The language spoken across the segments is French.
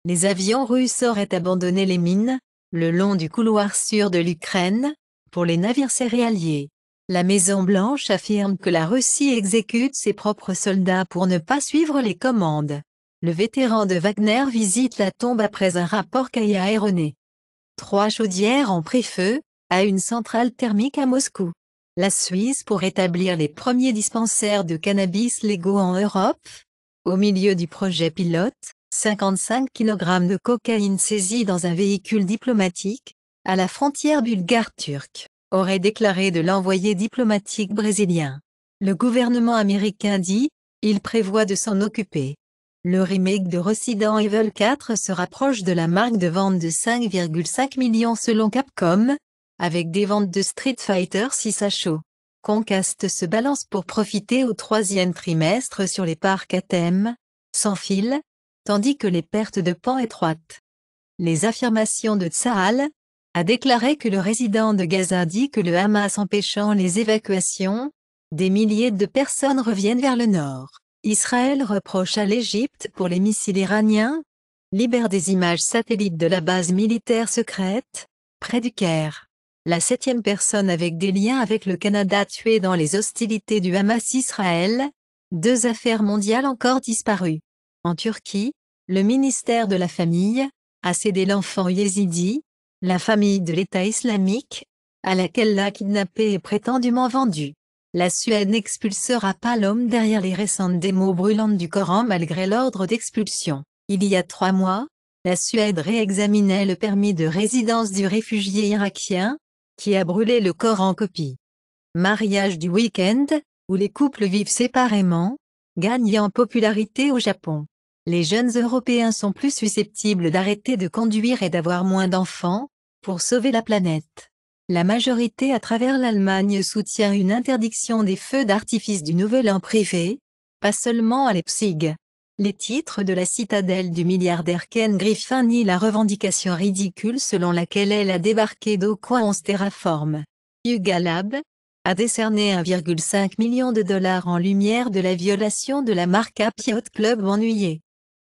Les avions russes auraient abandonné les mines, le long du couloir sûr de l'Ukraine, pour les navires céréaliers. La Maison-Blanche affirme que la Russie exécute ses propres soldats pour ne pas suivre les commandes. Le vétéran de Wagner visite la tombe après un rapport Kaya erroné. 3 chaudières ont pris feu, à une centrale thermique à Moscou. La Suisse pour établir les premiers dispensaires de cannabis légaux en Europe. Au milieu du projet pilote, 55 kg de cocaïne saisie dans un véhicule diplomatique, à la frontière bulgare-turque, aurait déclaré de l'envoyé diplomatique brésilien. Le gouvernement américain dit, il prévoit de s'en occuper. Le remake de Resident Evil 4 se rapproche de la marque de vente de 5,5 millions selon Capcom, avec des ventes de Street Fighter 6 à chaud. Comcast se balance pour profiter au 3e trimestre sur les parcs à thème, sans fil, tandis que les pertes de pans étroites. Les affirmations de Tsahal a déclaré que le résident de Gaza dit que le Hamas empêchant les évacuations, des milliers de personnes reviennent vers le nord. Israël reproche à l'Égypte pour les missiles iraniens, libère des images satellites de la base militaire secrète, près du Caire. La 7e personne avec des liens avec le Canada tuée dans les hostilités du Hamas-Israël, 2 affaires mondiales encore disparues. En Turquie, le ministère de la Famille a cédé l'enfant yézidi, la famille de l'État islamique, à laquelle l'a kidnappé et prétendument vendu. La Suède n'expulsera pas l'homme derrière les récentes démos brûlantes du Coran malgré l'ordre d'expulsion. Il y a 3 mois, la Suède réexaminait le permis de résidence du réfugié irakien, qui a brûlé le Coran en copie. Mariage du week-end, où les couples vivent séparément, gagne en popularité au Japon. Les jeunes Européens sont plus susceptibles d'arrêter de conduire et d'avoir moins d'enfants, pour sauver la planète. La majorité à travers l'Allemagne soutient une interdiction des feux d'artifice du Nouvel An privé, pas seulement à Leipzig. Les titres de la citadelle du milliardaire Ken Griffin nient la revendication ridicule selon laquelle elle a débarqué d'au coin 11 terraformes. Yuga Lab a décerné 1,5 million de dollars en lumière de la violation de la marque Happy Yacht Club ennuyé.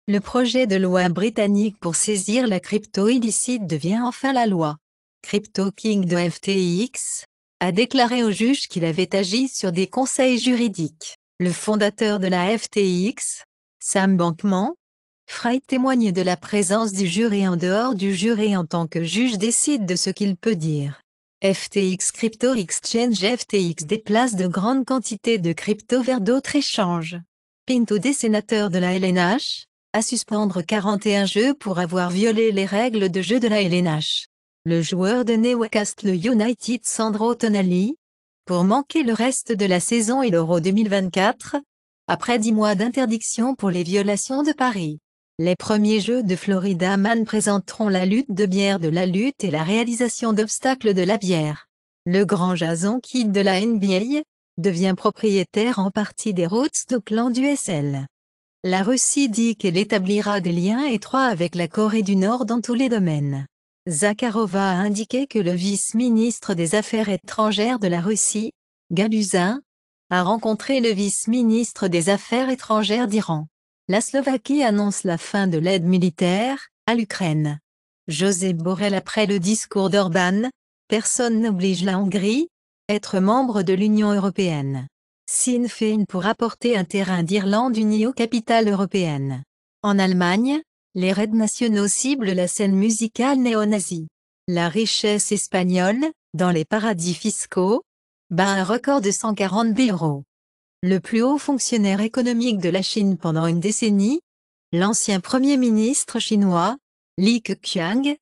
Le projet de loi britannique pour saisir la crypto illicite devient enfin la loi. Crypto King de FTX a déclaré au juge qu'il avait agi sur des conseils juridiques. Le fondateur de la FTX, Sam Bankman-Fried témoigne de la présence du jury en dehors du jury en tant que juge décide de ce qu'il peut dire. FTX Crypto Exchange FTX déplace de grandes quantités de crypto vers d'autres échanges. Pinto des sénateurs de la LNH, à suspendre 41 jeux pour avoir violé les règles de jeu de la LNH. Le joueur de Newcastle United Sandro Tonali, pour manquer le reste de la saison et l'Euro 2024, après 10 mois d'interdiction pour les violations de Paris. Les premiers Jeux de Florida Man présenteront la lutte de bière de la lutte et la réalisation d'obstacles de la bière. Le grand Jason Kidd de la NBA devient propriétaire en partie des Rockets d'Oakland USL. La Russie dit qu'elle établira des liens étroits avec la Corée du Nord dans tous les domaines. Zakharova a indiqué que le vice-ministre des Affaires étrangères de la Russie, Galuzin, a rencontré le vice-ministre des Affaires étrangères d'Iran. La Slovaquie annonce la fin de l'aide militaire à l'Ukraine. Josep Borrell après le discours d'Orban, personne n'oblige la Hongrie à être membre de l'Union européenne. Sinn Féin pour apporter un terrain d'Irlande unie aux capitales européennes. En Allemagne, les raids nationaux ciblent la scène musicale néo-nazie. La richesse espagnole, dans les paradis fiscaux, bat un record de 140 €. Le plus haut fonctionnaire économique de la Chine pendant une décennie, l'ancien premier ministre chinois, Li Keqiang,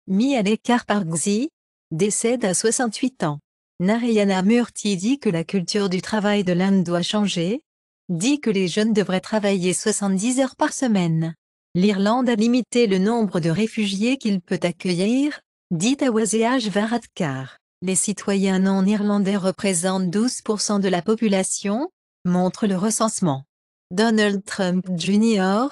mis à l'écart par Xi, décède à 68 ans. Narayana Murthy dit que la culture du travail de l'Inde doit changer, dit que les jeunes devraient travailler 70 heures par semaine. L'Irlande a limité le nombre de réfugiés qu'il peut accueillir, dit Awazeh Varadkar. Les citoyens non irlandais représentent 12% de la population, montre le recensement. Donald Trump Jr.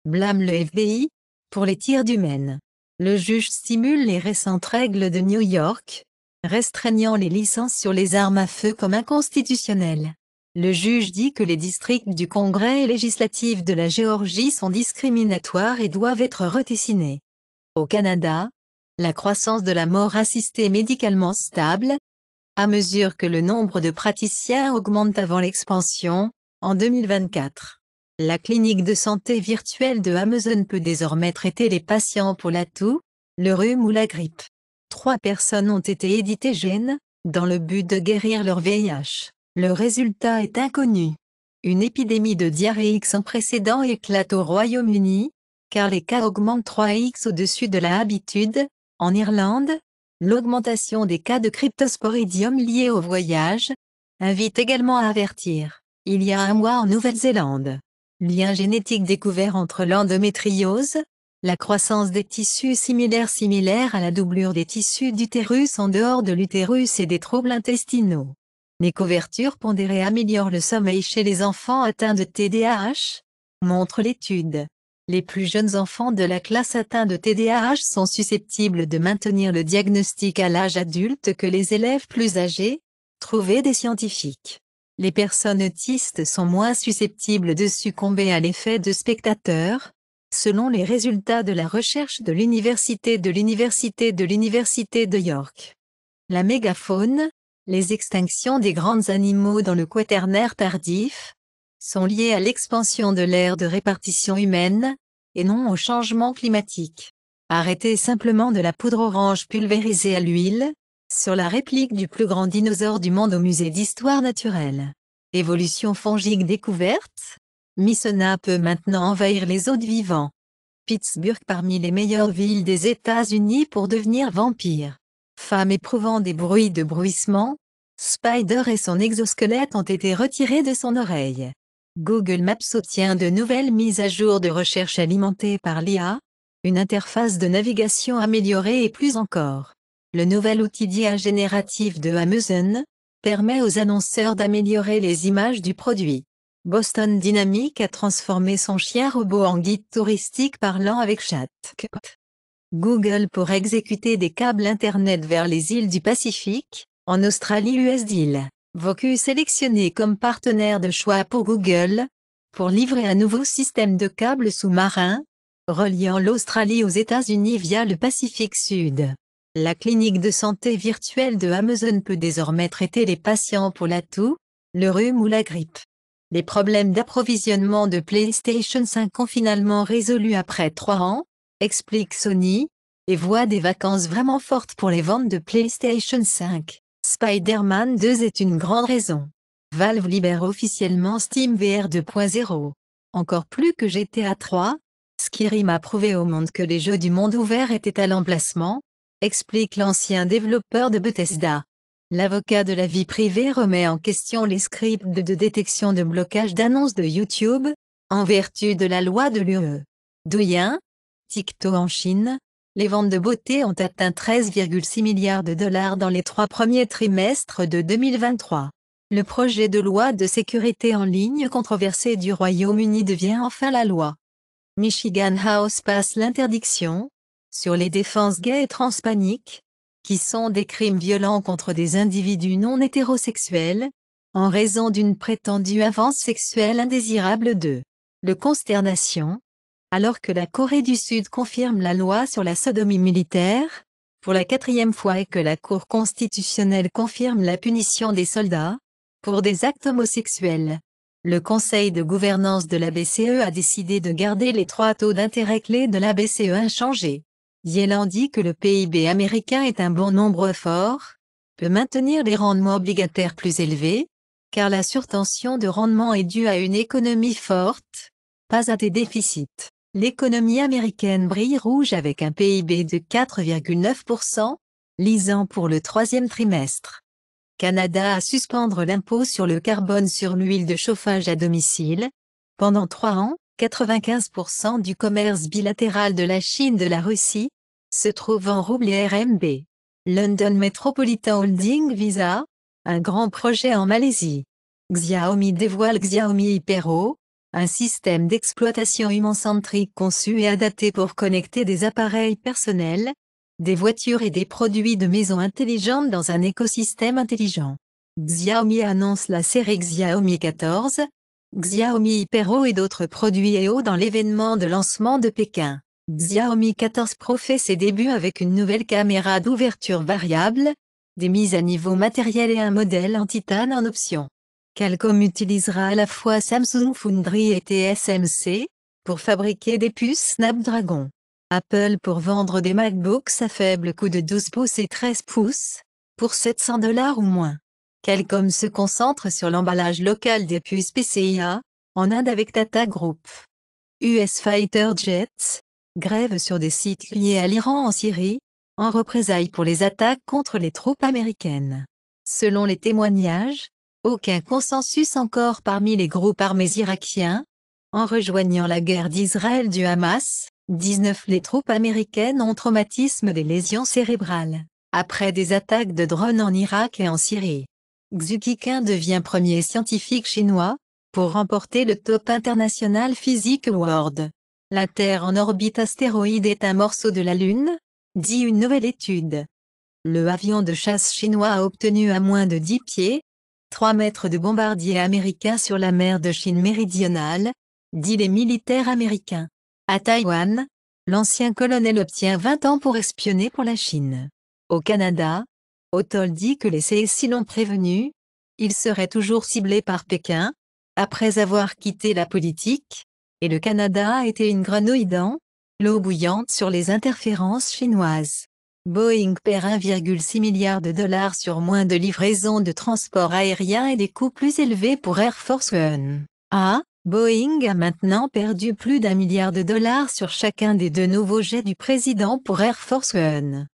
blâme le FBI pour les tirs du Maine. Le juge stimule les récentes règles de New York, restreignant les licences sur les armes à feu comme inconstitutionnelles. Le juge dit que les districts du Congrès et législatif de la Géorgie sont discriminatoires et doivent être redessinés. Au Canada, la croissance de la mort assistée médicalement stable, à mesure que le nombre de praticiens augmente avant l'expansion, en 2024. La clinique de santé virtuelle de Amazon peut désormais traiter les patients pour la toux, le rhume ou la grippe. 3 personnes ont été éditées gènes, dans le but de guérir leur VIH. Le résultat est inconnu. Une épidémie de diarrhée sans précédent éclate au Royaume-Uni, car les cas augmentent 3x au-dessus de la habitude. En Irlande, l'augmentation des cas de cryptosporidium liés au voyage invite également à avertir. Il y a un mois en Nouvelle-Zélande, lien génétique découvert entre l'endométriose, la croissance des tissus similaire à la doublure des tissus d'utérus en dehors de l'utérus et des troubles intestinaux. Les couvertures pondérées améliorent le sommeil chez les enfants atteints de TDAH, montre l'étude. Les plus jeunes enfants de la classe atteints de TDAH sont susceptibles de maintenir le diagnostic à l'âge adulte que les élèves plus âgés, trouvaient des scientifiques. Les personnes autistes sont moins susceptibles de succomber à l'effet de spectateur, selon les résultats de la recherche de l'Université de York. La mégafaune, les extinctions des grands animaux dans le Quaternaire tardif, sont liées à l'expansion de l'aire de répartition humaine, et non au changement climatique. Arrêtez simplement de la poudre orange pulvérisée à l'huile, sur la réplique du plus grand dinosaure du monde au musée d'histoire naturelle. Évolution fongique découverte, Missona peut maintenant envahir les hôtes vivants. Pittsburgh parmi les meilleures villes des États-Unis pour devenir vampire. Femme éprouvant des bruits de bruissement, Spider et son exosquelette ont été retirés de son oreille. Google Maps obtient de nouvelles mises à jour de recherche alimentées par l'IA, une interface de navigation améliorée et plus encore. Le nouvel outil d'IA génératif de Amazon permet aux annonceurs d'améliorer les images du produit. Boston Dynamics a transformé son chien robot en guide touristique parlant avec ChatGPT. Google pour exécuter des câbles Internet vers les îles du Pacifique, en Australie US Deal. Vocus sélectionné comme partenaire de choix pour Google, pour livrer un nouveau système de câbles sous-marins, reliant l'Australie aux États-Unis via le Pacifique Sud. La clinique de santé virtuelle de Amazon peut désormais traiter les patients pour la toux, le rhume ou la grippe. Les problèmes d'approvisionnement de PlayStation 5 ont finalement résolu après 3 ans, explique Sony, et voit des vacances vraiment fortes pour les ventes de PlayStation 5. Spider-Man 2 est une grande raison. Valve libère officiellement SteamVR 2.0. Encore plus que GTA 3, Skyrim a prouvé au monde que les jeux du monde ouvert étaient à l'emplacement, explique l'ancien développeur de Bethesda. L'avocat de la vie privée remet en question les scripts de détection de blocage d'annonces de YouTube, en vertu de la loi de l'UE. Douyin, TikTok en Chine, les ventes de beauté ont atteint 13,6 milliards de dollars dans les 3 premiers trimestres de 2023. Le projet de loi de sécurité en ligne controversé du Royaume-Uni devient enfin la loi. Michigan House passe l'interdiction, sur les défenses gays et transpaniques, qui sont des crimes violents contre des individus non hétérosexuels, en raison d'une prétendue avance sexuelle indésirable d'eux. Le consternation, alors que la Corée du Sud confirme la loi sur la sodomie militaire, pour la 4e fois et que la Cour constitutionnelle confirme la punition des soldats, pour des actes homosexuels. Le conseil de gouvernance de la BCE a décidé de garder les 3 taux d'intérêt clés de la BCE inchangés. Yellen dit que le PIB américain est un bon nombre fort, peut maintenir les rendements obligataires plus élevés, car la surtension de rendement est due à une économie forte, pas à des déficits. L'économie américaine brille rouge avec un PIB de 4,9%, lisant pour le 3e trimestre. Canada à suspendre l'impôt sur le carbone sur l'huile de chauffage à domicile. Pendant 3 ans, 95% du commerce bilatéral de la Chine de la Russie se trouve en rouble et RMB. London Metropolitan Holding Visa, un grand projet en Malaisie. Xiaomi dévoile Xiaomi Hypero, un système d'exploitation humain-centrique conçu et adapté pour connecter des appareils personnels, des voitures et des produits de maison intelligentes dans un écosystème intelligent. Xiaomi annonce la série Xiaomi 14, Xiaomi Hyper et d'autres produits EO dans l'événement de lancement de Pékin. Xiaomi 14 Pro fait ses débuts avec une nouvelle caméra d'ouverture variable, des mises à niveau matériel et un modèle en titane en option. Qualcomm utilisera à la fois Samsung Foundry et TSMC pour fabriquer des puces Snapdragon. Apple pour vendre des MacBooks à faible coût de 12 pouces et 13 pouces, pour 700$ ou moins. Qualcomm se concentre sur l'emballage local des puces PCIe, en Inde avec Tata Group. US Fighter Jets, grève sur des sites liés à l'Iran en Syrie, en représailles pour les attaques contre les troupes américaines. Selon les témoignages, aucun consensus encore parmi les groupes armés irakiens. En rejoignant la guerre d'Israël du Hamas, 19 les troupes américaines ont traumatisme des lésions cérébrales, après des attaques de drones en Irak et en Syrie. Xu Keqing devient premier scientifique chinois, pour remporter le Top International Physics Award. La Terre en orbite astéroïde est un morceau de la Lune, dit une nouvelle étude. Le avion de chasse chinois a obtenu à moins de 10 pieds, 3 mètres de bombardier américain sur la mer de Chine méridionale, dit les militaires américains. À Taïwan, l'ancien colonel obtient 20 ans pour espionner pour la Chine. Au Canada, Atoll dit que les CSI l'ont prévenu, il serait toujours ciblé par Pékin, après avoir quitté la politique, et le Canada a été une grenouille dans l'eau bouillante sur les interférences chinoises. Boeing perd 1,6 milliard de dollars sur moins de livraisons de transport aérien et des coûts plus élevés pour Air Force One. Boeing a maintenant perdu plus d'1 milliard de dollars sur chacun des 2 nouveaux jets du président pour Air Force One.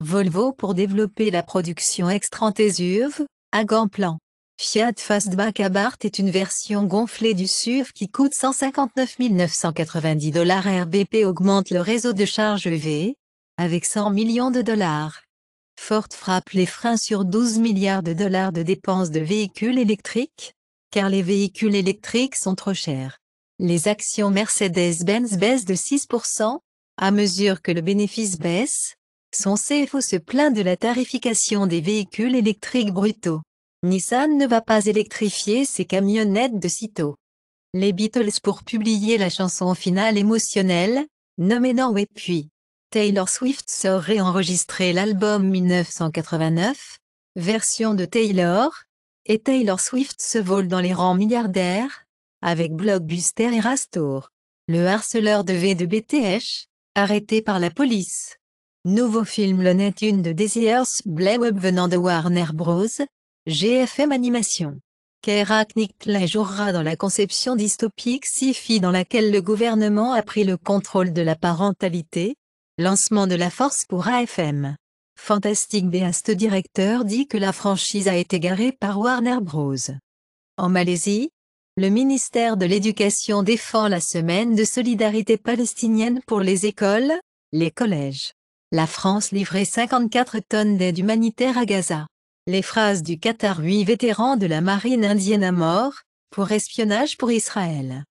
Volvo pour développer la production extra-SUV, à grand plan. Fiat Fastback Abarth est une version gonflée du SUV qui coûte 159 990$ RBP augmente le réseau de charge EV, avec 100 millions de dollars. Ford frappe les freins sur 12 milliards de dollars de dépenses de véhicules électriques, car les véhicules électriques sont trop chers. Les actions Mercedes-Benz baissent de 6%, à mesure que le bénéfice baisse. Son CFO se plaint de la tarification des véhicules électriques brutaux. Nissan ne va pas électrifier ses camionnettes de sitôt. Les Beatles pour publier la chanson finale émotionnelle, nommée Norway puis. Taylor Swift sort réenregistrer l'album 1989, version de Taylor, et Taylor Swift se vole dans les rangs milliardaires, avec Blockbuster et Rastor. Le harceleur de V de BTS, arrêté par la police. Nouveau film Looney Tunes de Desirs Bleweb venant de Warner Bros. GFM Animation. Keira Knightley jouera dans la conception dystopique sci-fi dans laquelle le gouvernement a pris le contrôle de la parentalité. Lancement de la Force pour AFM. Fantastic Beasts directeur dit que la franchise a été garée par Warner Bros. En Malaisie, le ministère de l'Éducation défend la semaine de solidarité palestinienne pour les écoles, les collèges. La France livrait 54 tonnes d'aide humanitaire à Gaza. Les phrases du Qatar 8 vétérans de la marine indienne à mort, pour espionnage pour Israël.